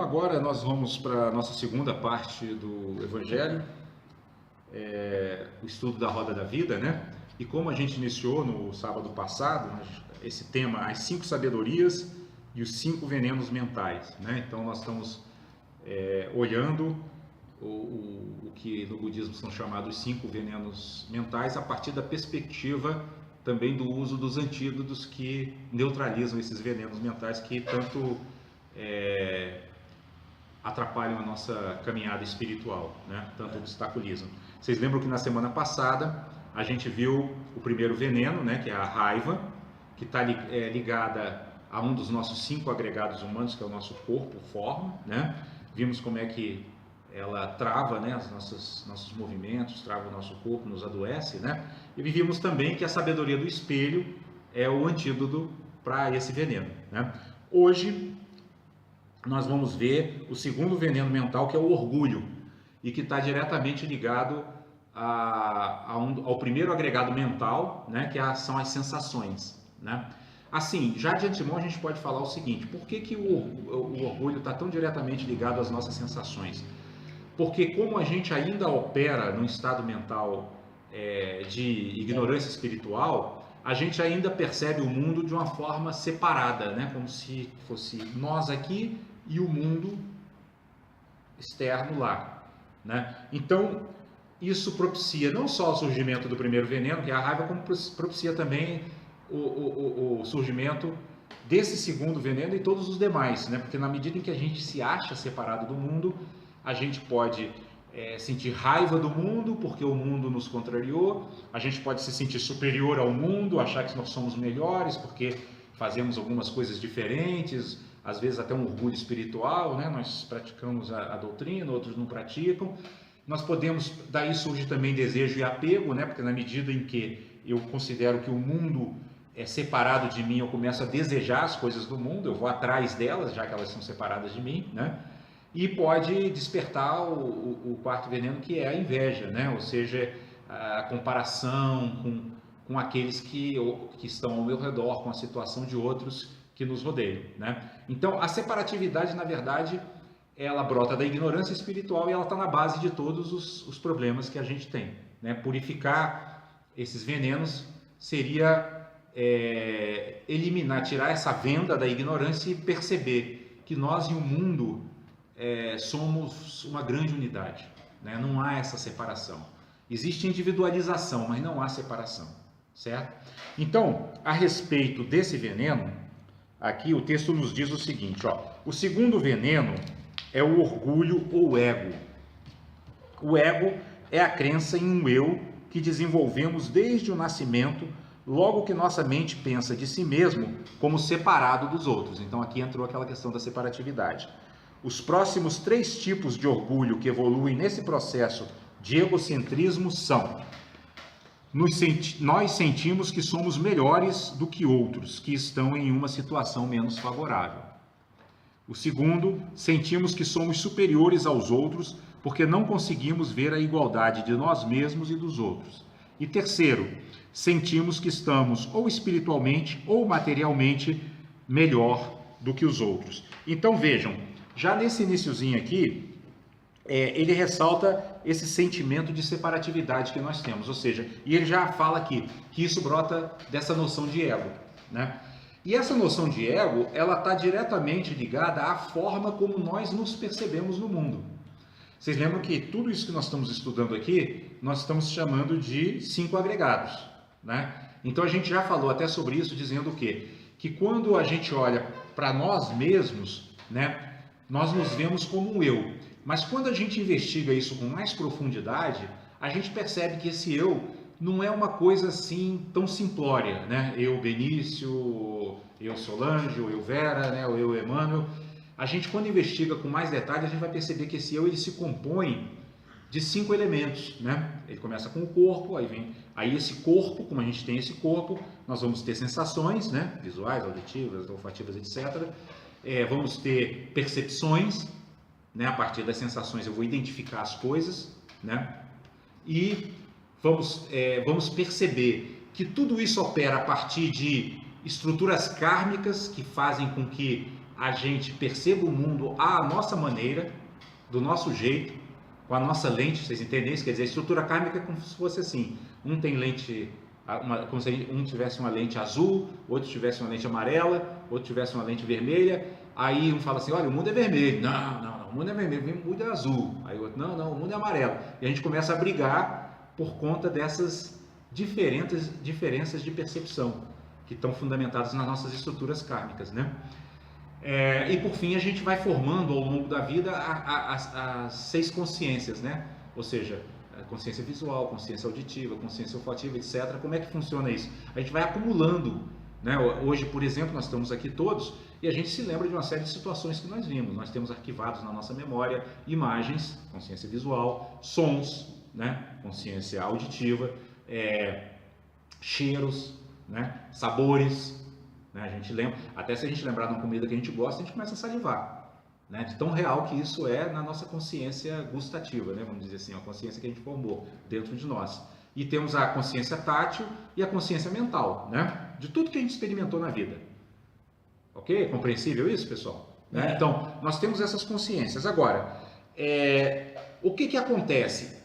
agora nós vamos para a nossa segunda parte do Evangelho, o estudo da roda da vida, né? E como a gente iniciou no sábado passado, esse tema, as 5 sabedorias e os 5 venenos mentais, né? Então nós estamos olhando o que no budismo são chamados 5 venenos mentais a partir da perspectiva também do uso dos antídotos que neutralizam esses venenos mentais que tanto atrapalham a nossa caminhada espiritual, né? Tanto obstaculizam. Vocês lembram que na semana passada a gente viu o primeiro veneno, né? Que é a raiva, que está ligada a um dos nossos 5 agregados humanos, que é o nosso corpo, forma, né? Vimos como é que ela trava, né, os nossos movimentos, trava o nosso corpo, nos adoece, né? E vimos também que a sabedoria do espelho é o antídoto para esse veneno, né? Hoje nós vamos ver o segundo veneno mental, que é o orgulho, e que está diretamente ligado ao primeiro agregado mental, né, que são as sensações, né? Assim, já de antemão a gente pode falar o seguinte: por que o orgulho está tão diretamente ligado às nossas sensações? Porque como a gente ainda opera num estado mental de ignorância espiritual, a gente ainda percebe o mundo de uma forma separada, né? Como se fosse nós aqui e o mundo externo lá, né? Então, isso propicia não só o surgimento do primeiro veneno, que é a raiva, como propicia também o surgimento desse segundo veneno e todos os demais, né? Porque na medida em que a gente se acha separado do mundo, a gente pode sentir raiva do mundo porque o mundo nos contrariou, a gente pode se sentir superior ao mundo, achar que nós somos melhores porque fazemos algumas coisas diferentes, às vezes até um orgulho espiritual, né? Nós praticamos a doutrina, outros não praticam. Nós podemos, daí surge também desejo e apego, né? Porque na medida em que eu considero que o mundo é separado de mim, eu começo a desejar as coisas do mundo, eu vou atrás delas, já que elas são separadas de mim, né? E pode despertar o quarto veneno, que é a inveja, né? Ou seja, a comparação com aqueles que estão ao meu redor, com a situação de outros que nos rodeiam, né? Então, a separatividade, na verdade, ela brota da ignorância espiritual e ela está na base de todos os problemas que a gente tem, né? Purificar esses venenos seria eliminar, tirar essa venda da ignorância e perceber que nós e o mundo somos uma grande unidade, né? Não há essa separação. Existe individualização, mas não há separação, certo? Então, a respeito desse veneno, aqui o texto nos diz o seguinte, ó: o segundo veneno é o orgulho ou ego. O ego é a crença em um eu que desenvolvemos desde o nascimento, logo que nossa mente pensa de si mesmo como separado dos outros. Então aqui entrou aquela questão da separatividade. Os próximos 3 tipos de orgulho que evoluem nesse processo de egocentrismo são: nós sentimos que somos melhores do que outros que estão em uma situação menos favorável. O segundo, sentimos que somos superiores aos outros porque não conseguimos ver a igualdade de nós mesmos e dos outros. E terceiro, sentimos que estamos ou espiritualmente ou materialmente melhor do que os outros. Então vejam, já nesse iniciozinho aqui, ele ressalta esse sentimento de separatividade que nós temos, ou seja, e ele já fala aqui que isso brota dessa noção de ego, né? E essa noção de ego, ela está diretamente ligada à forma como nós nos percebemos no mundo. Vocês lembram que tudo isso que nós estamos estudando aqui, nós estamos chamando de 5 agregados, né? Então a gente já falou até sobre isso, dizendo o quê? Que quando a gente olha para nós mesmos, né, nós nos vemos como um eu. Mas quando a gente investiga isso com mais profundidade, a gente percebe que esse eu não é uma coisa assim tão simplória, né? Eu Benício, eu Solange, ou eu Vera, né? Ou eu Emmanuel. A gente, quando investiga com mais detalhe, a gente vai perceber que esse eu ele se compõe de 5 elementos, né? Ele começa com o corpo, aí esse corpo, como a gente tem esse corpo, nós vamos ter sensações, né? Visuais, auditivas, olfativas, etc. Vamos ter percepções, né? A partir das sensações eu vou identificar as coisas, né? E vamos perceber que tudo isso opera a partir de estruturas kármicas que fazem com que a gente perceba o mundo à nossa maneira, do nosso jeito, com a nossa lente, vocês entendem isso? Quer dizer, a estrutura kármica é como se fosse assim, um tem lente, como se um tivesse uma lente azul, outro tivesse uma lente amarela, outro tivesse uma lente vermelha, aí um fala assim, olha, o mundo é vermelho, não, o mundo é vermelho, o mundo é azul, aí o outro, não, o mundo é amarelo, e a gente começa a brigar por conta dessas diferenças de percepção, que estão fundamentadas nas nossas estruturas kármicas, né? E por fim a gente vai formando ao longo da vida as 6 consciências, né? Ou seja, a consciência visual, consciência auditiva, consciência olfativa, etc. Como é que funciona isso? A gente vai acumulando, né? Hoje, por exemplo, nós estamos aqui todos e a gente se lembra de uma série de situações que nós vimos. Nós temos arquivados na nossa memória imagens, consciência visual, sons, né? Consciência auditiva, cheiros, né? Sabores. A gente lembra, até se a gente lembrar de uma comida que a gente gosta, a gente começa a salivar, né? De tão real que isso é na nossa consciência gustativa, né? Vamos dizer assim, a consciência que a gente formou dentro de nós. E temos a consciência tátil e a consciência mental, né? De tudo que a gente experimentou na vida. Ok? Compreensível isso, pessoal? Né? Então, nós temos essas consciências. Agora, o que acontece?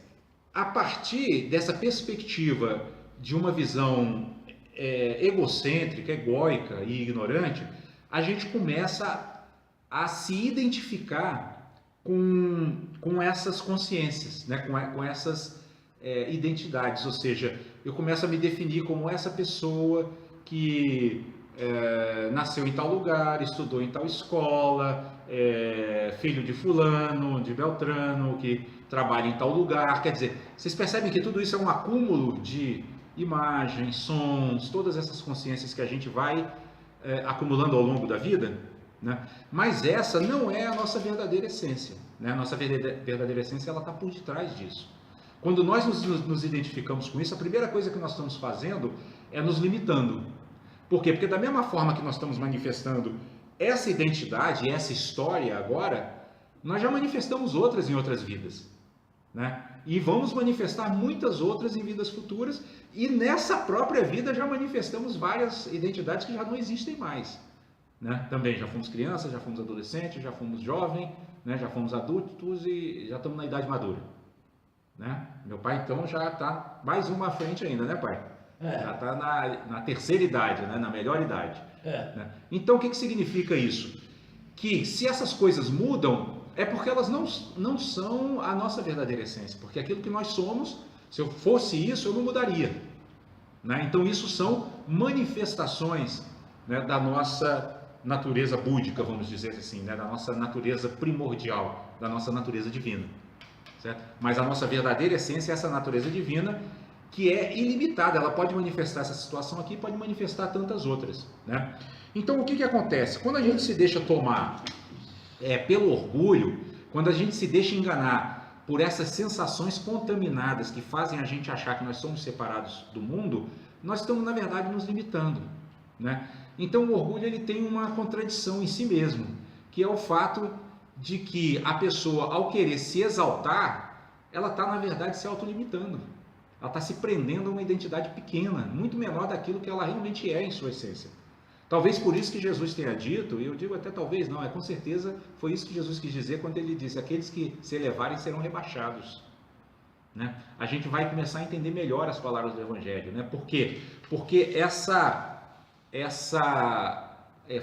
A partir dessa perspectiva de uma visão egocêntrica, egóica e ignorante, a gente começa a se identificar com essas consciências, né? com essas identidades, ou seja, eu começo a me definir como essa pessoa que nasceu em tal lugar, estudou em tal escola, filho de fulano, de Beltrano, que trabalha em tal lugar. Quer dizer, vocês percebem que tudo isso é um acúmulo de imagens, sons, todas essas consciências que a gente vai acumulando ao longo da vida, né? Mas essa não é a nossa verdadeira essência, né? A nossa verdadeira essência ela está por detrás disso. Quando nós nos identificamos com isso, a primeira coisa que nós estamos fazendo é nos limitando. Por quê? Porque da mesma forma que nós estamos manifestando essa identidade, essa história agora, nós já manifestamos outras em outras vidas, né? E vamos manifestar muitas outras em vidas futuras, e nessa própria vida já manifestamos várias identidades que já não existem mais, né? Também já fomos crianças, já fomos adolescentes, já fomos jovens, né? Já fomos adultos e já estamos na idade madura, né? Meu pai então já está mais uma à frente ainda, né, pai? Já está na terceira idade, né? Na melhor idade, né? Então o que significa isso? Que se essas coisas mudam, é porque elas não são a nossa verdadeira essência, porque aquilo que nós somos, se eu fosse isso, eu não mudaria, né? Então isso são manifestações, né, da nossa natureza búdica, vamos dizer assim, né, da nossa natureza primordial, da nossa natureza divina, certo? Mas a nossa verdadeira essência é essa natureza divina, que é ilimitada, ela pode manifestar essa situação aqui, pode manifestar tantas outras, né? Então o que acontece? Quando a gente se deixa tomar pelo orgulho, quando a gente se deixa enganar por essas sensações contaminadas que fazem a gente achar que nós somos separados do mundo, nós estamos na verdade nos limitando, né? Então o orgulho ele tem uma contradição em si mesmo, que é o fato de que a pessoa, ao querer se exaltar, ela está na verdade se autolimitando, ela está se prendendo a uma identidade pequena, muito menor daquilo que ela realmente é em sua essência. Talvez por isso que Jesus tenha dito, e eu digo até talvez não, com certeza foi isso que Jesus quis dizer quando ele disse, aqueles que se elevarem serão rebaixados, né? A gente vai começar a entender melhor as palavras do Evangelho, né? Por quê? Porque essa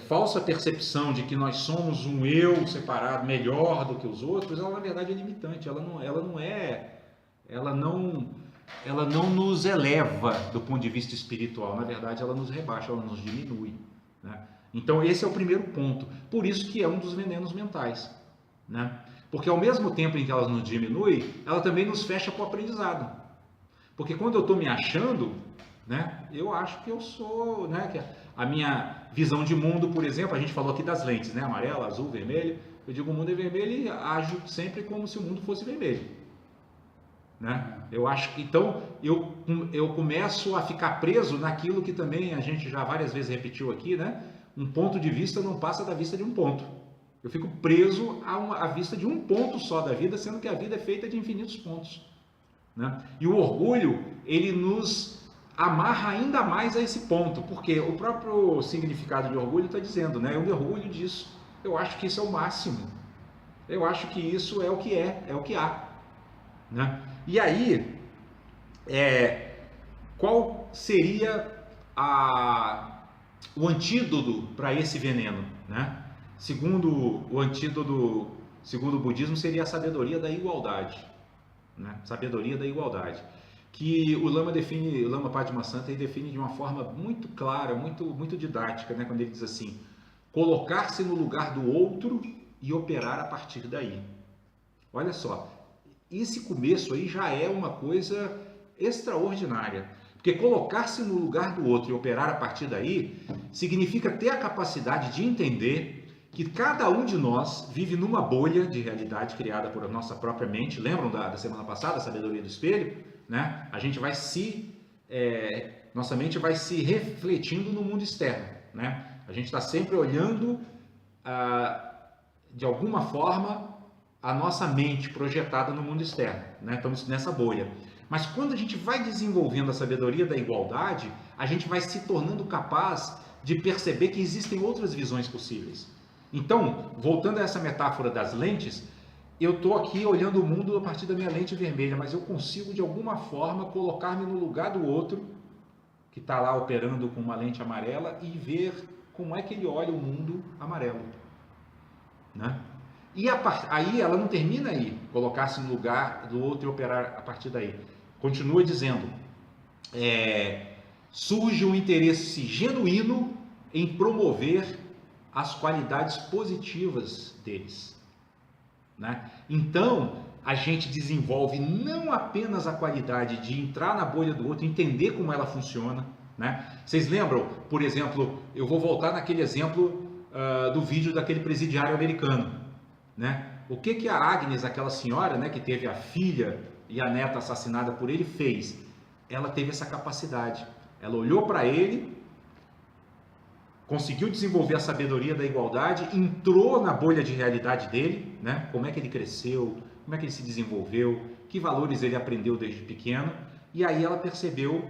falsa percepção de que nós somos um eu separado, melhor do que os outros, ela na verdade é limitante, ela não nos eleva do ponto de vista espiritual, na verdade ela nos rebaixa, ela nos diminui, né? Então esse é o primeiro ponto, por isso que é um dos venenos mentais, né? Porque ao mesmo tempo em que ela nos diminui, ela também nos fecha para o aprendizado, porque quando eu estou me achando, né, eu acho que eu sou, né, que a minha visão de mundo, por exemplo, a gente falou aqui das lentes, né, amarela, azul, vermelho, eu digo o mundo é vermelho e ajo sempre como se o mundo fosse vermelho, né? Eu acho que então eu começo a ficar preso naquilo que também a gente já várias vezes repetiu aqui, né? Um ponto de vista não passa da vista de um ponto. Eu fico preso à vista de um ponto só da vida, sendo que a vida é feita de infinitos pontos, né? E o orgulho, ele nos amarra ainda mais a esse ponto, porque o próprio significado de orgulho está dizendo, né? Eu me orgulho disso, Eu acho que isso é o máximo. Eu acho que isso é o que é o que há, né? E aí, qual seria o antídoto para esse veneno, né? Segundo o antídoto, segundo o budismo, seria a sabedoria da igualdade, né? Sabedoria da igualdade, que o Lama Padmasambhava define de uma forma muito clara, muito didática, né? Quando ele diz assim: colocar-se no lugar do outro e operar a partir daí. Olha só, esse começo aí já é uma coisa extraordinária, porque colocar-se no lugar do outro e operar a partir daí significa ter a capacidade de entender que cada um de nós vive numa bolha de realidade criada por nossa própria mente. Lembram da semana passada, a sabedoria do espelho? Né? A gente vai nossa mente vai se refletindo no mundo externo, né? A gente está sempre olhando, de alguma forma, a nossa mente projetada no mundo externo, né? Estamos nessa bolha. Mas quando a gente vai desenvolvendo a sabedoria da igualdade, a gente vai se tornando capaz de perceber que existem outras visões possíveis. Então, voltando a essa metáfora das lentes, eu estou aqui olhando o mundo a partir da minha lente vermelha, mas eu consigo de alguma forma colocar-me no lugar do outro que está lá operando com uma lente amarela e ver como é que ele olha o mundo amarelo, né? E aí ela não termina aí, colocar-se no lugar do outro e operar a partir daí. Continua dizendo, surge um interesse genuíno em promover as qualidades positivas deles, né? Então, a gente desenvolve não apenas a qualidade de entrar na bolha do outro, entender como ela funciona, né? Vocês lembram, por exemplo, eu vou voltar naquele exemplo do vídeo daquele presidiário americano, né? O que a Agnes, aquela senhora, né, que teve a filha e a neta assassinada por ele, fez? Ela teve essa capacidade. Ela olhou para ele, conseguiu desenvolver a sabedoria da igualdade, entrou na bolha de realidade dele, né? Como é que ele cresceu, como é que ele se desenvolveu, que valores ele aprendeu desde pequeno, e aí ela percebeu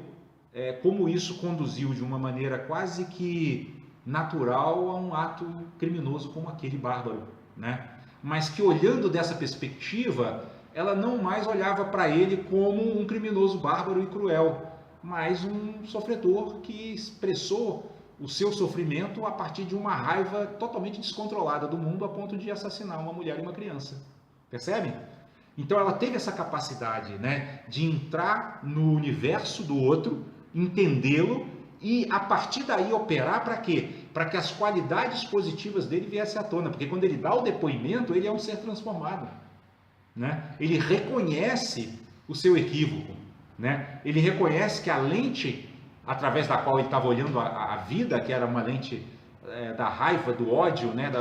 como isso conduziu de uma maneira quase que natural a um ato criminoso como aquele bárbaro, né? Mas que, olhando dessa perspectiva, ela não mais olhava para ele como um criminoso bárbaro e cruel, mas um sofredor que expressou o seu sofrimento a partir de uma raiva totalmente descontrolada do mundo a ponto de assassinar uma mulher e uma criança. Percebem? Então ela teve essa capacidade, né, de entrar no universo do outro, entendê-lo e a partir daí operar para quê? Para que as qualidades positivas dele viessem à tona, porque quando ele dá o depoimento, ele é um ser transformado, né? Ele reconhece o seu equívoco, né? Ele reconhece que a lente através da qual ele estava olhando a vida, que era uma lente da raiva, do ódio, né?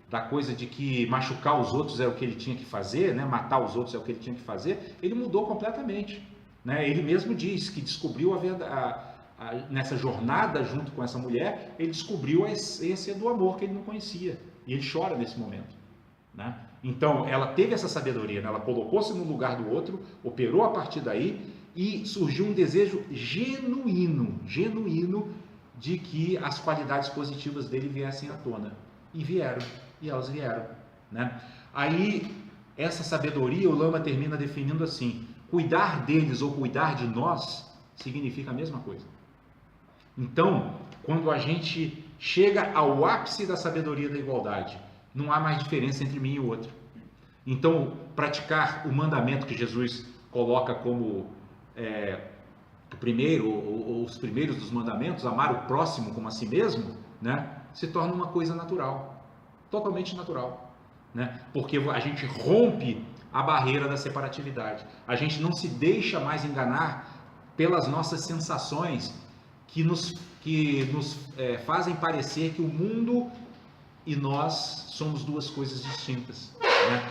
Da coisa de que machucar os outros é o que ele tinha que fazer, né? Matar os outros é o que ele tinha que fazer, ele mudou completamente, né? Ele mesmo diz que descobriu nessa jornada junto com essa mulher, ele descobriu a essência do amor que ele não conhecia, e ele chora nesse momento, né? Então ela teve essa sabedoria, né? Ela colocou-se no lugar do outro, operou a partir daí e surgiu um desejo genuíno de que as qualidades positivas dele viessem à tona, e elas vieram, né? Aí essa sabedoria o Lama termina definindo assim: cuidar deles ou cuidar de nós significa a mesma coisa. Então, quando a gente chega ao ápice da sabedoria da igualdade, não há mais diferença entre mim e o outro. Então, praticar o mandamento que Jesus coloca como o primeiro, ou os primeiros dos mandamentos, amar o próximo como a si mesmo, né, se torna uma coisa natural, totalmente natural, né? Porque a gente rompe a barreira da separatividade, a gente não se deixa mais enganar pelas nossas sensações que nos fazem parecer que o mundo e nós somos duas coisas distintas, né?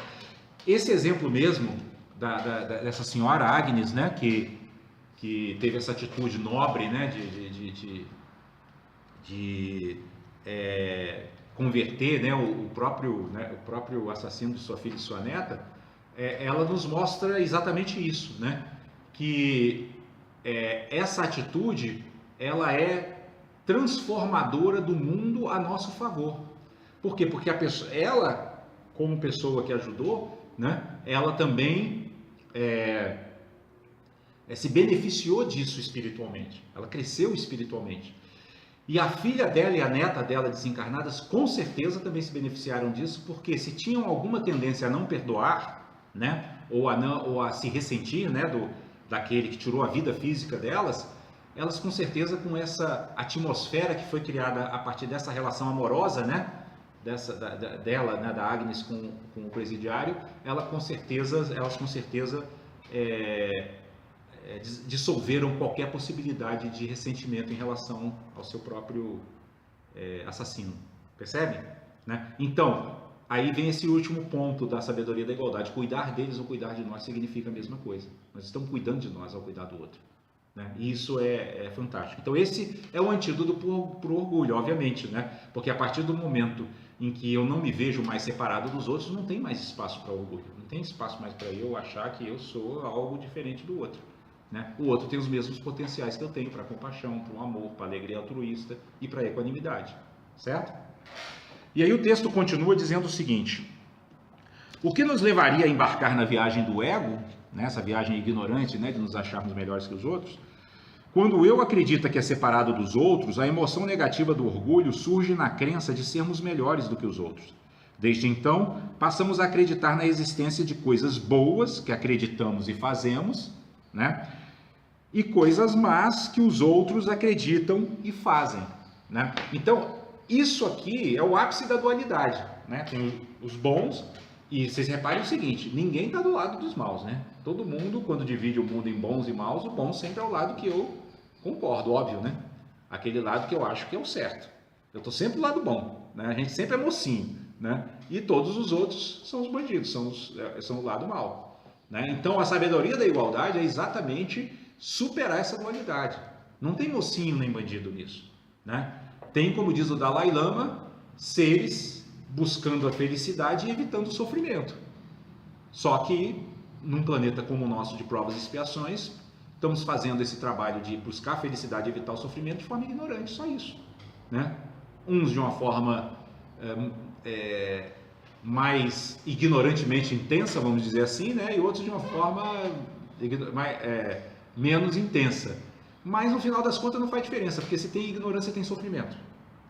Esse exemplo mesmo dessa senhora Agnes, né, que teve essa atitude nobre, né, de converter, né, o próprio assassino de sua filha e sua neta, ela nos mostra exatamente isso, né, que essa atitude ela é transformadora do mundo a nosso favor, Por quê? Porque a pessoa, ela, como pessoa que ajudou, né, ela também se beneficiou disso espiritualmente. Ela cresceu espiritualmente. E a filha dela e a neta dela desencarnadas, com certeza também se beneficiaram disso, porque se tinham alguma tendência a não perdoar, né, ou a se ressentir, né, daquele que tirou a vida física delas, elas com certeza, com essa atmosfera que foi criada a partir dessa relação amorosa, né, dela, né, da Agnes com o presidiário, elas com certeza dissolveram qualquer possibilidade de ressentimento em relação ao seu próprio assassino. Percebe? Né? Então, aí vem esse último ponto da sabedoria da igualdade. Cuidar deles ou cuidar de nós significa a mesma coisa. Nós estamos cuidando de nós ao cuidar do outro. Né? E isso é fantástico. Então, esse é o antídoto para o orgulho, obviamente. Né? Porque a partir do momento em que eu não me vejo mais separado dos outros, não tem mais espaço para orgulho. Não tem espaço mais para eu achar que eu sou algo diferente do outro. Né? O outro tem os mesmos potenciais que eu tenho para compaixão, para o amor, para a alegria altruísta e para a equanimidade, certo? E aí o texto continua dizendo o seguinte: o que nos levaria a embarcar na viagem do ego, né, essa viagem ignorante, né, de nos acharmos melhores que os outros? Quando eu acredito que é separado dos outros, a emoção negativa do orgulho surge na crença de sermos melhores do que os outros. Desde então, passamos a acreditar na existência de coisas boas que acreditamos e fazemos, né? E coisas más que os outros acreditam e fazem, né? Então, isso aqui é o ápice da dualidade, né? Tem os bons, e vocês reparem o seguinte: ninguém está do lado dos maus, né? Todo mundo, quando divide o mundo em bons e maus, o bom sempre é o lado que eu concordo, óbvio, né? Aquele lado que eu acho que é o certo. Eu estou sempre do lado bom, né? A gente sempre é mocinho, né? E todos os outros são os bandidos, são o lado mau, né? Então, a sabedoria da igualdade é exatamente superar essa dualidade. Não tem mocinho nem bandido nisso, né? Tem, como diz o Dalai Lama, seres buscando a felicidade e evitando o sofrimento. Só que, num planeta como o nosso de provas e expiações, estamos fazendo esse trabalho de buscar a felicidade e evitar o sofrimento de forma ignorante, só isso, né? Uns de uma forma mais ignorantemente intensa, vamos dizer assim, né? E outros de uma forma menos intensa. Mas no final das contas não faz diferença, porque se tem ignorância, tem sofrimento,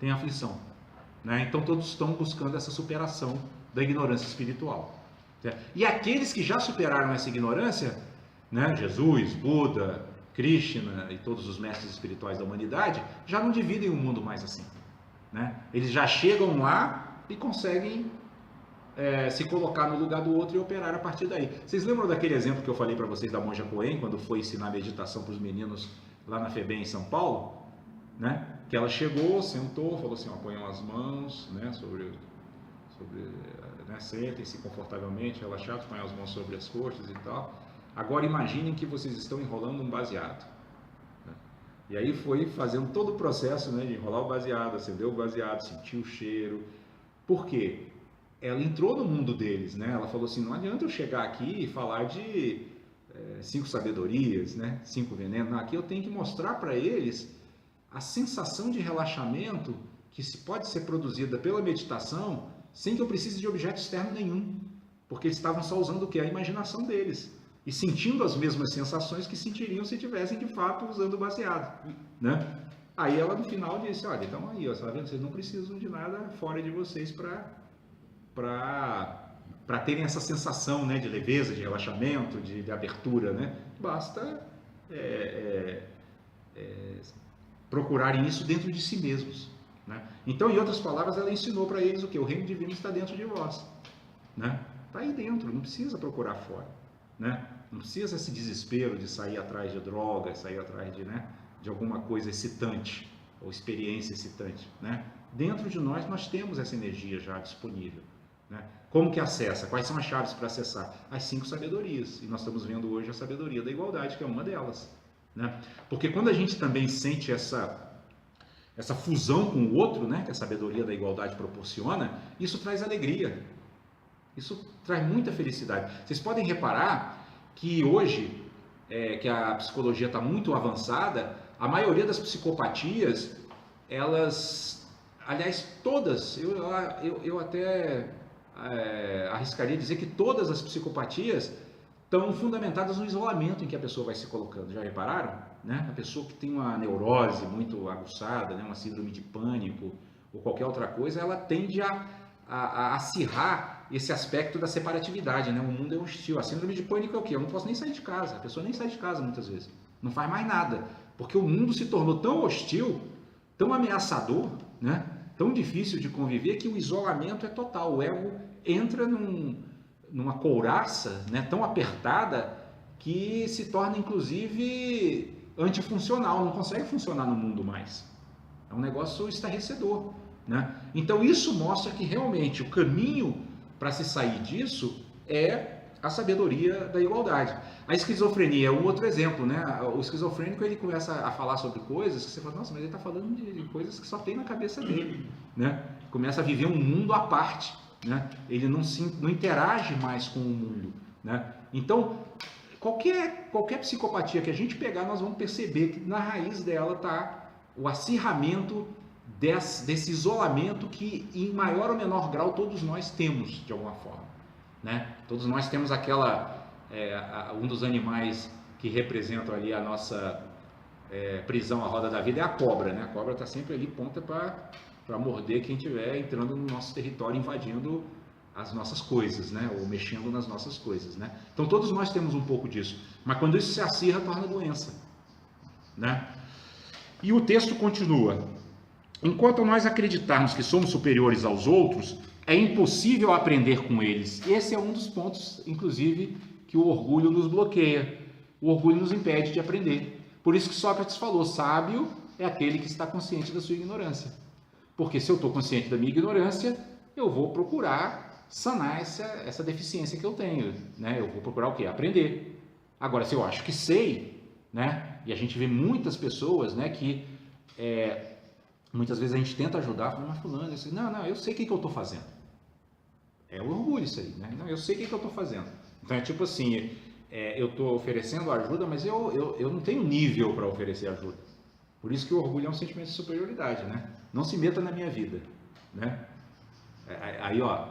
tem aflição, né? Então todos estão buscando essa superação da ignorância espiritual. E aqueles que já superaram essa ignorância, né? Jesus, Buda, Krishna e todos os mestres espirituais da humanidade, já não dividem o mundo mais assim, né? Eles já chegam lá e conseguem se colocar no lugar do outro e operar a partir daí. Vocês lembram daquele exemplo que eu falei para vocês da Monja Coen, quando foi ensinar meditação para os meninos lá na FEBEM em São Paulo, né? Que ela chegou, sentou, falou assim: ó, ponham as mãos, né, né, sentem-se confortavelmente, relaxados, ponham as mãos sobre as coxas e tal. Agora imaginem que vocês estão enrolando um baseado. Né? E aí foi fazendo todo o processo, né, de enrolar o baseado, acender o baseado, sentir o cheiro. Por quê? Ela entrou no mundo deles, né? Ela falou assim: não adianta eu chegar aqui e falar de 5 sabedorias, né? 5 venenos. Não, aqui eu tenho que mostrar para eles a sensação de relaxamento que pode ser produzida pela meditação sem que eu precise de objeto externo nenhum, porque eles estavam só usando o que? A imaginação deles e sentindo as mesmas sensações que sentiriam se tivessem de fato usando o baseado, né? Aí ela no final disse: olha, então aí, ó, tá vendo? Vocês não precisam de nada fora de vocês para terem essa sensação, né, de leveza, de relaxamento, de abertura, né? Basta procurarem isso dentro de si mesmos, né? Então, em outras palavras, ela ensinou para eles o que? O reino divino está dentro de vós, né? Está aí dentro, não precisa procurar fora, né? Não precisa esse desespero de sair atrás de drogas, sair atrás de alguma coisa excitante ou experiência excitante, né? Dentro de nós temos essa energia já disponível, né? Como que acessa? Quais são as chaves para acessar? As 5 sabedorias. E nós estamos vendo hoje a sabedoria da igualdade, que é uma delas, né? Porque quando a gente também sente essa fusão com o outro, né, que a sabedoria da igualdade proporciona, isso traz alegria. Isso traz muita felicidade. Vocês podem reparar que hoje, que a psicologia está muito avançada, a maioria das psicopatias, elas aliás, todas, eu até arriscaria dizer que todas as psicopatias estão fundamentadas no isolamento em que a pessoa vai se colocando. Já repararam? Né? A pessoa que tem uma neurose muito aguçada, né? Uma síndrome de pânico ou qualquer outra coisa, ela tende a acirrar esse aspecto da separatividade, né? O mundo é hostil. A síndrome de pânico é o quê? Eu não posso nem sair de casa. A pessoa nem sai de casa muitas vezes. Não faz mais nada. Porque o mundo se tornou tão hostil, tão ameaçador, né? Tão difícil de conviver, que o isolamento é total. O ego entra numa couraça, né, tão apertada que se torna inclusive antifuncional, não consegue funcionar no mundo mais. É um negócio estarrecedor, né? Então isso mostra que realmente o caminho para se sair disso é a sabedoria da igualdade. A esquizofrenia é um outro exemplo, né? O esquizofrênico, ele começa a falar sobre coisas que você fala, nossa, mas ele está falando de coisas que só tem na cabeça dele, né? Começa a viver um mundo à parte, né? Ele não interage mais com o mundo, né? Então, qualquer psicopatia que a gente pegar, nós vamos perceber que na raiz dela está o acirramento desse isolamento que, em maior ou menor grau, todos nós temos, de alguma forma, né? Todos nós temos um dos animais que representam ali a nossa prisão, a roda da vida, é a cobra, né? A cobra está sempre ali pronta para morder quem estiver entrando no nosso território, invadindo as nossas coisas, né? Ou mexendo nas nossas coisas, né? Então todos nós temos um pouco disso, mas quando isso se acirra, torna doença, né? E o texto continua: enquanto nós acreditarmos que somos superiores aos outros, é impossível aprender com eles. Esse é um dos pontos, inclusive, que o orgulho nos bloqueia. O orgulho nos impede de aprender. Por isso que Sócrates falou, sábio é aquele que está consciente da sua ignorância. Porque se eu estou consciente da minha ignorância, eu vou procurar sanar essa deficiência que eu tenho, né? Eu vou procurar o quê? Aprender. Agora, se eu acho que sei, né? E a gente vê muitas pessoas, né, que muitas vezes a gente tenta ajudar, falando, mas fulano, eu sei, não, eu sei o que eu estou fazendo. É o orgulho isso aí, né? Não, eu sei o que eu estou fazendo. Então é tipo assim, eu estou oferecendo ajuda, mas eu não tenho nível para oferecer ajuda. Por isso que o orgulho é um sentimento de superioridade, né? Não se meta na minha vida, né? Aí, ó,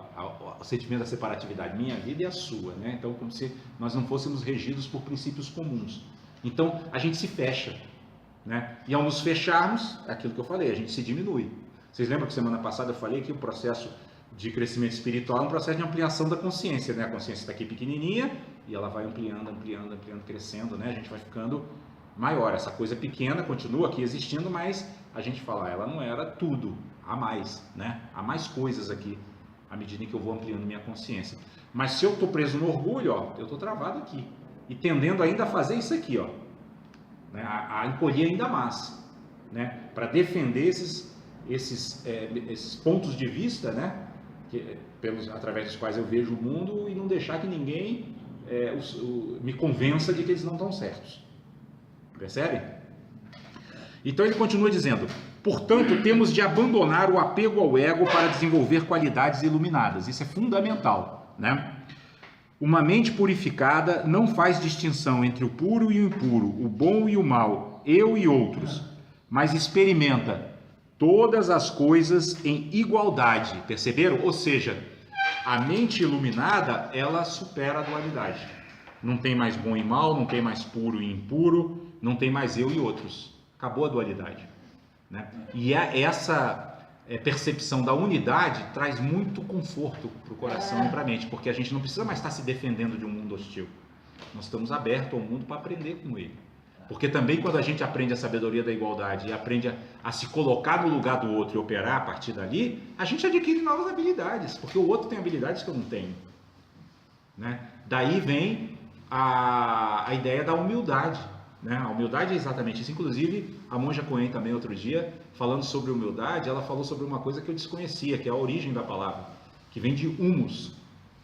o sentimento da separatividade, minha vida é a sua, né? Então, como se nós não fôssemos regidos por princípios comuns. Então, a gente se fecha, né? E ao nos fecharmos, é aquilo que eu falei, a gente se diminui. Vocês lembram que semana passada eu falei que o processo de crescimento espiritual é um processo de ampliação da consciência, né? A consciência está aqui pequenininha e ela vai ampliando, crescendo, né? A gente vai ficando maior. Essa coisa pequena continua aqui existindo, mas a gente fala, ela não era tudo, há mais, né? Há mais coisas aqui, à medida que eu vou ampliando minha consciência. Mas se eu estou preso no orgulho, ó, eu estou travado aqui e tendendo ainda a fazer isso aqui, ó, né? A encolher ainda mais, né? Para defender esses pontos de vista, né? Através dos quais eu vejo o mundo e não deixar que ninguém me convença de que eles não estão certos. Percebe? Então ele continua dizendo, portanto temos de abandonar o apego ao ego para desenvolver qualidades iluminadas. Isso é fundamental, né? Uma mente purificada não faz distinção entre o puro e o impuro, o bom e o mal, eu e outros, mas experimenta todas as coisas em igualdade, perceberam? Ou seja, a mente iluminada, ela supera a dualidade. Não tem mais bom e mal, não tem mais puro e impuro, não tem mais eu e outros. Acabou a dualidade, né? E essa percepção da unidade traz muito conforto para o coração e para a mente, porque a gente não precisa mais estar se defendendo de um mundo hostil. Nós estamos abertos ao mundo para aprender com ele. Porque também quando a gente aprende a sabedoria da igualdade e aprende a se colocar no lugar do outro e operar a partir dali, a gente adquire novas habilidades, porque o outro tem habilidades que eu não tenho, né? Daí vem a ideia da humildade, né? A humildade é exatamente isso. Inclusive, a Monja Coen também outro dia, falando sobre humildade, ela falou sobre uma coisa que eu desconhecia, que é a origem da palavra, que vem de humus,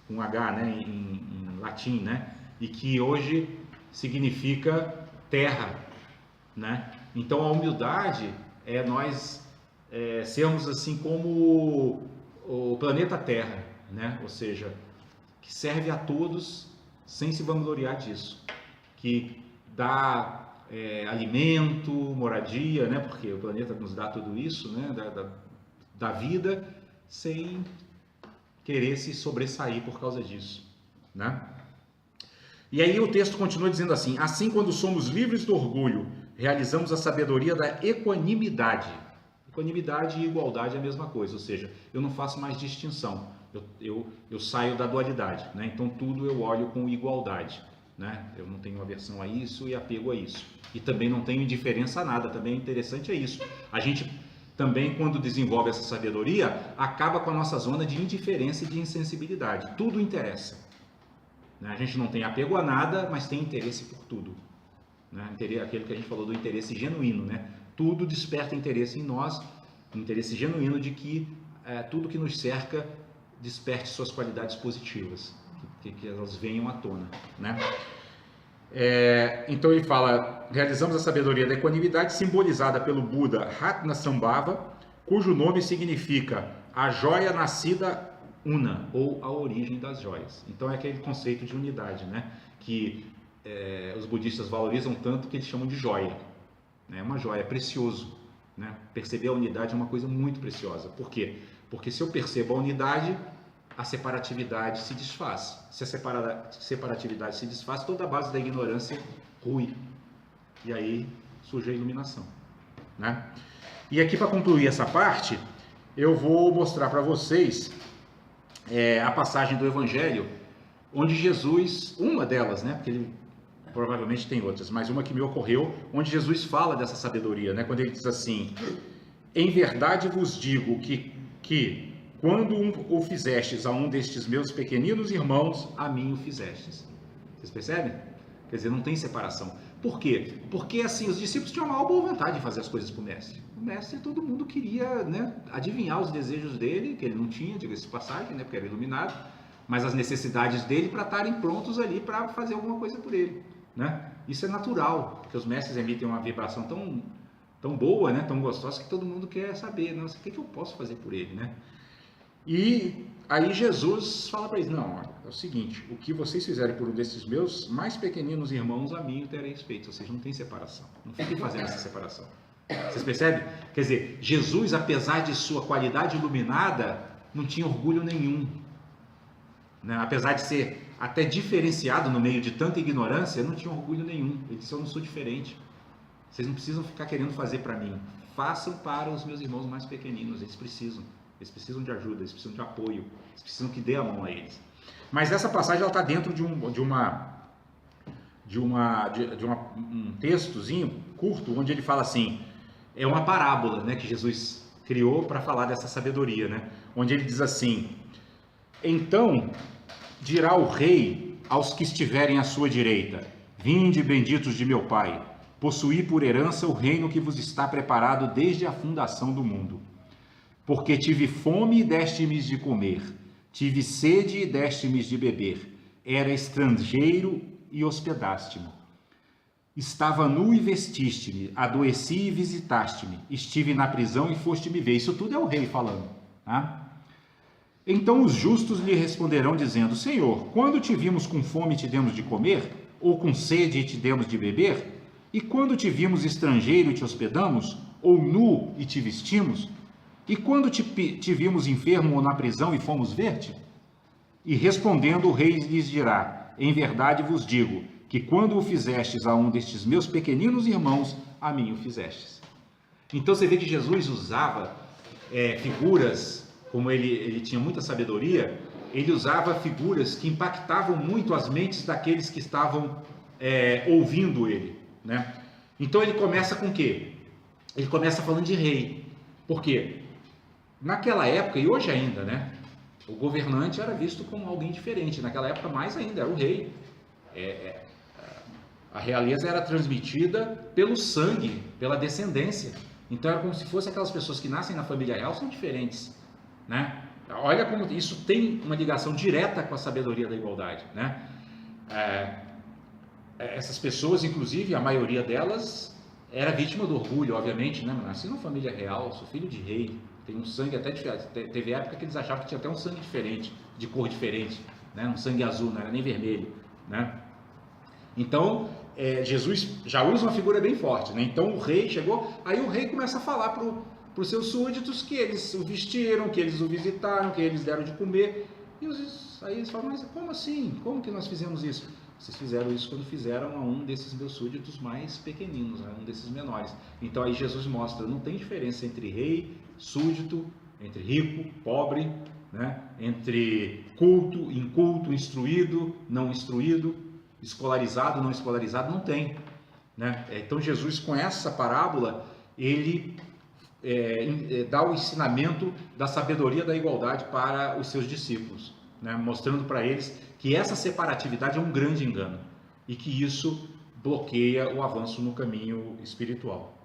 com H, né? em latim, né? E que hoje significa terra, né? Então a humildade é nós sermos assim como o planeta Terra, né? Ou seja, que serve a todos sem se vangloriar disso, que dá alimento, moradia, né? Porque o planeta nos dá tudo isso, né? da vida sem querer se sobressair por causa disso, né? E aí o texto continua dizendo assim: assim, quando somos livres do orgulho, realizamos a sabedoria da equanimidade. Equanimidade e igualdade é a mesma coisa, ou seja, eu não faço mais distinção, eu saio da dualidade, né? Então tudo eu olho com igualdade, né? Eu não tenho aversão a isso e apego a isso. E também não tenho indiferença a nada, também é interessante isso. A gente também, quando desenvolve essa sabedoria, acaba com a nossa zona de indiferença e de insensibilidade. Tudo interessa. A gente não tem apego a nada, mas tem interesse por tudo. Aquele que a gente falou do interesse genuíno, né? Tudo desperta interesse em nós, interesse genuíno de que tudo que nos cerca desperte suas qualidades positivas, que elas venham à tona, né? Então ele fala: realizamos a sabedoria da equanimidade, simbolizada pelo Buda Ratnasambhava, cujo nome significa a joia nascida una, ou a origem das joias. Então é aquele conceito de unidade, né? Que os budistas valorizam tanto que eles chamam de joia. É uma joia, é precioso, né? Perceber a unidade é uma coisa muito preciosa. Por quê? Porque se eu percebo a unidade, a separatividade se desfaz. Se a separatividade se desfaz, toda a base da ignorância rui. E aí surge a iluminação, né? E aqui, para concluir essa parte, eu vou mostrar para vocês a passagem do Evangelho, onde Jesus, uma delas, né? Porque ele provavelmente tem outras, mas uma que me ocorreu, onde Jesus fala dessa sabedoria, né? Quando ele diz assim: em verdade vos digo que quando o fizestes a um destes meus pequeninos irmãos, a mim o fizestes. Vocês percebem? Quer dizer, não tem separação. Por quê? Porque assim, os discípulos tinham a maior boa vontade de fazer as coisas para o mestre. O mestre, todo mundo queria, né, adivinhar os desejos dele, que ele não tinha, diga-se de passagem, né, porque era iluminado, mas as necessidades dele para estarem prontos ali para fazer alguma coisa por ele, né? Isso é natural, porque os mestres emitem uma vibração tão boa, né, tão gostosa, que todo mundo quer saber, nossa, o que eu posso fazer por ele, né? E aí Jesus fala para eles: não, olha, é o seguinte, o que vocês fizerem por um desses meus mais pequeninos irmãos, a mim o tereis feito. Ou seja, não tem separação, não fiquem fazendo essa separação. Vocês percebem? Quer dizer, Jesus, apesar de sua qualidade iluminada, não tinha orgulho nenhum, né? Apesar de ser até diferenciado no meio de tanta ignorância, não tinha orgulho nenhum. Ele disse: eu não sou diferente, vocês não precisam ficar querendo fazer para mim, façam para os meus irmãos mais pequeninos, eles precisam de ajuda, eles precisam de apoio, eles precisam que dê a mão a eles. Mas essa passagem ela está dentro de um textozinho curto, onde ele fala assim, é uma parábola, né, que Jesus criou para falar dessa sabedoria, né, onde ele diz assim: então dirá o rei aos que estiverem à sua direita: vinde, benditos de meu Pai, possuí por herança o reino que vos está preparado desde a fundação do mundo. Porque tive fome e deste-me de comer, tive sede e deste-me de beber, era estrangeiro e hospedaste-me. Estava nu e vestiste-me, adoeci e visitaste-me, estive na prisão e foste-me ver. Isso tudo é o rei falando, tá? Então os justos lhe responderão dizendo: Senhor, quando te vimos com fome e te demos de comer, ou com sede e te demos de beber? E quando te vimos estrangeiro e te hospedamos, ou nu e te vestimos? E quando te vimos enfermo ou na prisão e fomos ver-te? E respondendo o rei lhes dirá: em verdade vos digo, que quando o fizestes a um destes meus pequeninos irmãos, a mim o fizestes. Então você vê que Jesus usava figuras, como ele tinha muita sabedoria, ele usava figuras que impactavam muito as mentes daqueles que estavam ouvindo ele, né? Então ele começa com o quê? Ele começa falando de rei. Por quê? Naquela época, e hoje ainda, né, o governante era visto como alguém diferente. Naquela época, mais ainda, era o rei. A realeza era transmitida pelo sangue, pela descendência. Então era como se fosse aquelas pessoas que nascem na família real são diferentes, né? Olha como isso tem uma ligação direta com a sabedoria da igualdade, né? Essas pessoas, inclusive, a maioria delas era vítima do orgulho, obviamente, né? Nasci numa família real, sou filho de rei, tenho um sangue até diferente. Teve época que eles achavam que tinha até um sangue diferente, de cor diferente, né? Um sangue azul, não era nem vermelho, né? Então, Jesus já usa uma figura bem forte, né? Então o rei chegou, aí o rei começa a falar para os seus súditos que eles o vestiram, que eles o visitaram, que eles deram de comer. Aí eles falam, mas como assim? Como que nós fizemos isso? Vocês fizeram isso quando fizeram a um desses meus súditos mais pequeninos, a um desses menores. Então aí Jesus mostra, não tem diferença entre rei, súdito, entre rico, pobre, né? Entre culto, inculto, instruído, não instruído, escolarizado, não escolarizado, não tem, né? Então Jesus, com essa parábola, ele dá o ensinamento da sabedoria da igualdade para os seus discípulos, né? Mostrando para eles que essa separatividade é um grande engano e que isso bloqueia o avanço no caminho espiritual.